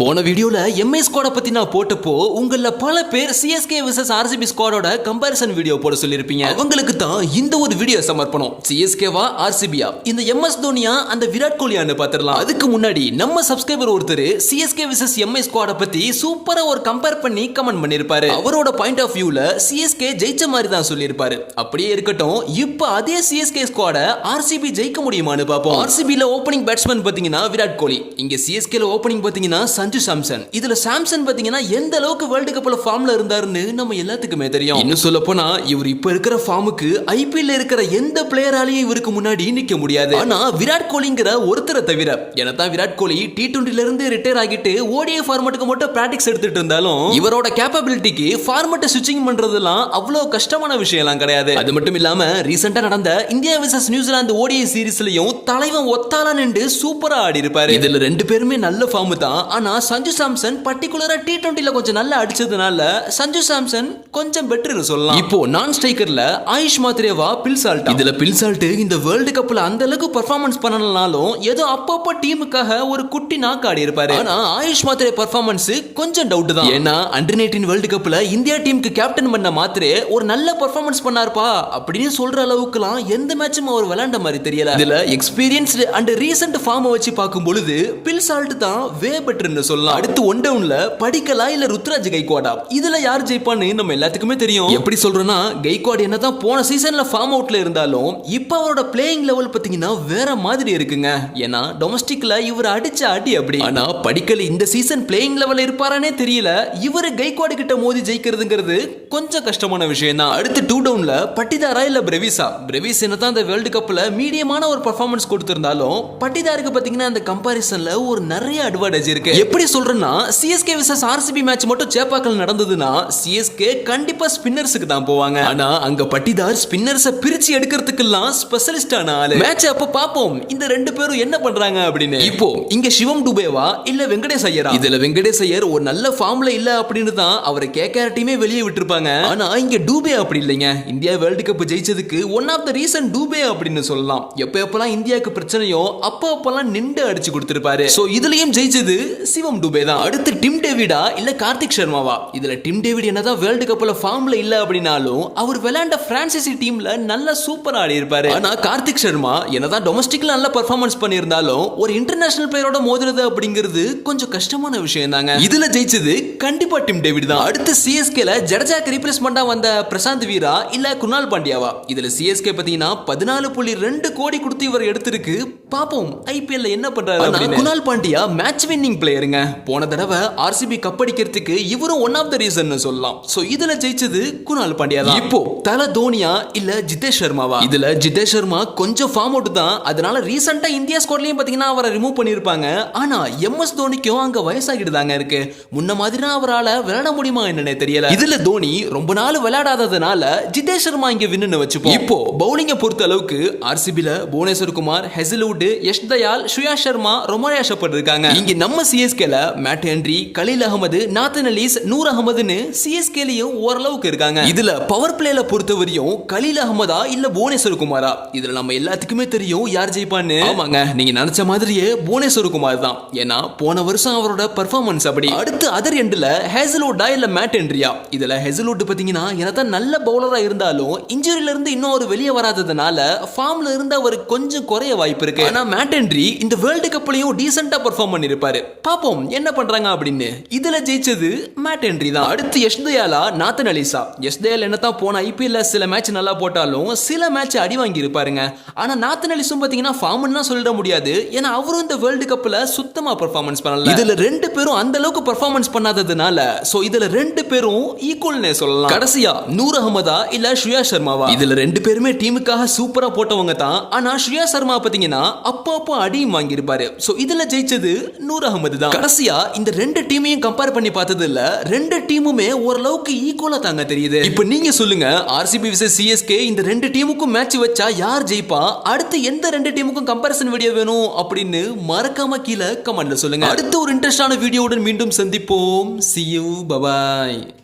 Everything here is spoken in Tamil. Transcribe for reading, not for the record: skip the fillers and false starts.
போன வீடியோல எம்ஐ ஸ்குவாட பத்தி நான் போட்டப்போ உங்கள பல பேர் சிஎஸ்கே vs ஆர்சிபி ஸ்குவாடோட கம்பேரிசன் வீடியோ போட சொல்லிருப்பீங்க. அவங்களுக்கு தான் இந்த ஒரு வீடியோ சமர்ப்பணம். சிஎஸ்கேவா ஆர்சிபியா, இந்த எம்எஸ் தோனியா அந்த விராட் கோலியான்னு பாத்துறலாம். அதுக்கு முன்னாடி நம்ம சப்ஸ்கிரைபர் ஒருத்தர் சிஎஸ்கே vs எம்ஐ ஸ்குவாட பத்தி சூப்பரா ஒரு கம்பேர் பண்ணி கமெண்ட் பண்ணிருப்பாரு. அவரோட பாயிண்ட் ஆஃப் வியூல சிஎஸ்கே ஜெயிச்ச மாதிரி தான் சொல்லிருப்பாரு. அப்படியே இருக்கட்டும், இப்ப அதே சிஎஸ்கே ஸ்குவாட ஆர்சிபி ஜெயிக்க முடியுமான்னு பாப்போம். ஆர்சிபில ஓபனிங் பேட்ஸ்மேன் பாத்தீங்கன்னா விராட் கோலி, இங்க சிஎஸ்கேல ஓபனிங் பாத்தீங்கன்னா சஞ்சு சாம்சன். இதுல சாம்சன் பாத்தீங்கன்னா எந்த அளவுக்கு வேர்ல்ட் கப்ல ஃபார்ம்ல இருந்தாருன்னு நம்ம எல்லாத்துக்குமே தெரியும். இன்னும் சொல்ல போனா இவர் இப்ப இருக்கிற ஃபார்முக்கு ஐபிஎல்ல இருக்கிற எந்த பிளேயராலையும் இவருக்கு முன்னாடி நிக்க முடியாது. ஆனா விராட் கோலிங்கிற ஒருத்தரை தவிர, என்னதான் விராட் கோலி T20ல இருந்து ரிட்டையர் ஆகிட்டு ஓடிஐ ஃபார்மட்டுக்கு மட்டும் பிராக்டிஸ் எடுத்துட்டு இருந்தாலும் இவரோட கேப்பபிலிட்டிக்கு ஃபார்மட்டை ஸ்விட்சிங் பண்றதெல்லாம் அவ்வளவு கஷ்டமான விஷயம் எல்லாம் கிடையாது. அது மட்டும் இல்லாம ரீசெண்டா நடந்த இந்தியா vs நியூசிலாந்து ஓடிஐ சீரிஸ்லயும் தலைவன் ஒத்தாலா நின்று சூப்பரா ஆடி இருப்பாரு. இதுல ரெண்டு பேருமே நல்ல ஃபார்ம் தான். ஆனா சஞ்சு சாம்சன் பர்టిక్యులரா T20ல கொஞ்சம் நல்லா அடிச்சதுனால சஞ்சு சாம்சன் கொஞ்சம் பெட்டர் சொல்லலாம். இப்போ நான் ஸ்ட்ரைக்கர்ல ஆயுஷ் மாத்ரேவா, பில்சால்ட். இதுல பில்சால்ட் இந்த வேர்ல்ட் கப்ல அந்த அளவுக்கு பெர்ஃபார்மன்ஸ் பண்ணலனாலும் ஏதோ அப்பப்போ டீமுக்காக ஒரு குட்டி நாக்கு ஆடி இருப்பாரு. ஆனா ஆயுஷ் மாத்ரே பெர்ஃபார்மன்ஸ் கொஞ்சம் டவுட் தான். ஏன்னா அண்டர்-19 வேர்ல்ட் கப்ல இந்தியா டீமுக்கு கேப்டன் பண்ண மாத்ரே ஒரு நல்ல பெர்ஃபார்மன்ஸ் பண்ணாருப்பா அப்படின்னு சொல்ற அளவுக்குலாம் எந்த மேட்சும் அவர் விளையாண்ட மாதிரி தெரியல. இதுல எக்ஸ்பீரியன்ஸ்டு அண்ட் ரீசன்ட் ஃபார்மை வச்சு பார்க்கும் பொழுது பில்சால்ட் தான் வே பெட்டர்னு சொல்லலாம். அடுத்து ஒன் டவுன்ல படிக்கலா இல்ல ருத்ராஜ் கைக்வாடா, இதுல யார் ஜெயிப்பான்னு நம்ம எல்லாத்துக்குமே தெரியும். எப்படி சொல்றேன்னா, கைக்வாட் என்னதான் போன சீசன்ல ஃபார்ம் அவுட்ல இருந்தாலும் இப்ப அவரோட பிளேயிங் லெவல் பாத்தீங்கன்னா வேற மாதிரி இருக்குங்க. ஏன்னா டொமஸ்டிக்ல இவர் அடிச்ச அடி அப்படி. ஆனா படிக்கல இந்த சீசன் பிளேயிங் லெவல்ல இருப்பாரானே தெரியல. இவரு கைக்வாட் கிட்ட மோதி ஜெயிக்கிறதுங்கிறது கொஞ்சம் கஷ்டமான விஷயம் தான். அடுத்து டூ டவுன்ல பட்டிதாரா இல்ல பிரவிசா. பிரவிஸ் என்னதான் இந்த வேர்ல்ட் கப்ல மீடியமான ஒரு பெர்ஃபார்மன்ஸ் கொடுத்திருந்தாலும் பட்டிதாருக்கு பாத்தீங்கன்னா அந்த கம்பாரிசன்ல ஒரு நிறைய அட்வான்டேஜ் இருக்கு. எப்படி சொல்றேன்னா, சிஎஸ்கே vs ஆர்சிபி மேட்ச் மட்டும் சேப்பாக்கல் நடந்ததுன்னா சிஎஸ்கே கண்டிப்பா ஸ்பின்னர்ஸ்க்கு தான் போவாங்க. ஆனா அங்க பட்டிதார் ஸ்பின்னர்ஸை பிரிச்சு எடுக்கிறதுக்கெல்லாம் ஸ்பெஷலிஸ்டான ஆளு. மேட்ச் அப்ப பாப்போம் இந்த ரெண்டு பேரும் என்ன பண்றாங்க அப்படின்னு. இப்போ இங்க சிவம் டுபேவா இல்ல வெங்கடேஷ் ஐயரா? இதுல வெங்கடேஷ் ஐயர் ஒரு நல்ல ஃபார்ம்ல இல்ல அப்படின்னு தான் அவரை கேகேஆர் டீமே வெளியே விட்டுருப்பாங்க. ஆனா இங்க டூபே அப்படி இல்லைங்க. இந்தியா வேர்ல்ட் கப் ஜெயிச்சதுக்கு one of the reason Dube அப்படின்னு சொல்லலாம். எப்பெல்லாம் இந்தியாவுக்கு பிரச்சனையோ அப்பெல்லாம் நின்று அடிச்சு கொடுத்திருப்பாரு. சோ இதுலயும் ஜெயிச்சது சிவம் டுபே தான். அடுத்து டிம் டேவிடா இல்ல கார்த்திக் சர்மாவா? இதுல டிம் டேவிட் என்னதான் வேர்ல்ட் கப்ல ஃபார்ம்ல இல்ல அப்படினாலும் அவர் விளையாண்ட பிரான்சிசி டீம்ல நல்ல சூப்பரா ஆடி இருப்பாரு. ஆனா கார்த்திக் சர்மா என்னதான் டொமஸ்டிக்ல நல்ல பெர்ஃபார்மன்ஸ் பண்ணியிருந்தாலும் ஒரு இன்டர்நேஷனல் பிளேயரோட மோதுறது அப்படிங்கிறது கொஞ்சம் கஷ்டமான விஷயம் தாங்க. இதுல ஜெயிச்சது கண்டிப்பா டிம் டேவிட் தான். அடுத்து சிஎஸ்கேல ஜடேஜாக்கு ரீப்ளேஸ்மெண்டா வந்த பிரசாந்த் வீரா இல்ல குணால் பாண்டியாவா? இதுல சிஎஸ்கே பாத்தீங்கன்னா 14.2 கோடி கொடுத்து இவர் எடுத்திருக்கு. பாப்போம் ஐபிஎல்ல என்ன பண்றாரு. குணால் பாண்டியா மேட்ச் வின்னிங் பிளேயருங்க. போன தடவை ஆர்சிபி கப் அடிக்கிறதுக்கு இவரும் ஒன் ஆஃப் த ரீசன் சொல்லலாம். சோ இதுல ஜெயிச்சது குணால் பாண்டியா தான். இப்போ தல தோனியா இல்ல ஜிதேஷ் சர்மாவா? இதுல ஜிதேஷ் சர்மா கொஞ்சம் ஃபார்ம் அவுட் தான். அதனால ரீசெண்டா இந்தியா ஸ்குவாட்லயும் பாத்தீங்கன்னா அவரை ரிமூவ் பண்ணிருப்பாங்க. ஆனா எம்எஸ் தோனிக்கும் அங்க வயசாகிட்டு தாங்க இருக்கு. முன்ன மாதிரி அவரால விளையாட முடியுமா என்னன்னே தெரியல. இதுல தோனி ரொம்ப நாள் விளையாடாததுனால ஜிதேஷ் சர்மா இங்க வின்னு வச்சுப்போம். இப்போ பவுலிங்க பொறுத்த அளவுக்கு ஆர்சிபில Bhuvneshwar Kumar, Hazlewood, Yash Dayal, Shreya Sharma, Romario Shepherd இருக்காங்க. இங்க நம்ம சிஎஸ்கேல Matt Henry, Khaleel Ahmed, Nathan Ellis, Noor அகமதுன்னு சிஎஸ்கேலயும் ஓரளவுக்கு இருக்காங்க. இதுல பவர் பிளேல பொறுத்தவரையும் கலீல் அகமதா இல்ல புவனேஸ்வர் குமாரா? இதுல நம்ம எல்லாத்துக்குமே தெரியும் யார் ஜெயிப்பான்னு. ஆமாங்க, நீங்க நினைச்ச மாதிரியே புவனேஸ்வர் குமார் தான். ஏன்னா போன வருஷம் அவரோட பெர்ஃபார்மன்ஸ் அப்படி. அடுத்து அதர் எண்ட்ல ஹேசல்வுட்டா இல்ல மேட் ஹென்ரியா? இதுல ஹேசல்வுட் பாத்தீங்கன்னா என்னதான் நல்ல பவுலரா இருந்தாலும் இன்ஜுரியில இருந்து இன்னும் ஒரு வெளியே வராததுனால ஃபார்ம்ல இருந்து அவர் கொஞ்சம் குறைய வாய்ப்பு இருக்கு. ஆனா மேட் ஹென்றி இந்த வேர்ல்ட் கப்லயும் டீசென்ட்டா பெர்ஃபார்ம் பண்ணிருப்பாரு. பாப்போம் என்ன பண்றாங்க அப்படின்னு. இதுல ஜெயிச்சது மேட் ஹென்றி தான். அடுத்து யஷ் தயாலா, நாத்தன் அலீஸா? யஷ் தயால் என்னதான் போன ஐபிஎல்ல சில மேட்ச் நல்லா போட்டாலும் சில மேட்ச் அடி வாங்கி இருப்பாருங்க. ஆனா நாத்தன் அலீஸும் பாத்தீங்கன்னா ஃபார்ம்னா சொல்லிட முடியாது. ஏன்னா அவரும் இந்த வேர்ல்ட் கப்ல சுத்தமா பெர்ஃபார்மன்ஸ் பண்ணல. இதுல ரெண்டு பேரும் அந்த அளவுக்கு பெர்ஃபார்மன்ஸ் பண்ணாததுனால சோ இதுல ரெண்டு பேரும் ஈக்குவல்னே சொல்லலாம். கடைசியா நூர் அகமதா இல்ல ஸ்ரேயா சர்மாவா? இதுல ரெண்டு பேருமே டீமுக்காக சூப்பரா போட்டவங்க தான். ஆனா ஸ்ரேயா சர்மா பாத்தீங்கன்னா அப்பப்போ அடியும் வாங்கி இருப்பாரு. சோ இதுல ஜெயிச்சது நூர் அகமது தான். கடைசியா இந்த ரெண்டு டீமையும் கம்பேர் பண்ணி பார்த்தது இல்ல, ரெண்டு டீமுமே ஓரளவுக்கு ஈக்குவலா தாங்க தெரியுது. இப்போ நீங்க சொல்லுங்க, ஆர்சிபி vs சிஎஸ்கே இந்த ரெண்டு டீமுக்கும் மேட்ச் வச்சா யார் ஜெயிப்பா? அடுத்து எந்த ரெண்டு டீமுக்கும் கம்பேரிசன் வீடியோ வேணும் அப்படின்னு மறக்காம கீழே கமெண்ட்ல சொல்லுங்க. அடுத்து ஒரு இன்ட்ரெஸ்டான வீடியோவுடன் மீண்டும் சந்திப்போம். See you, bye bye.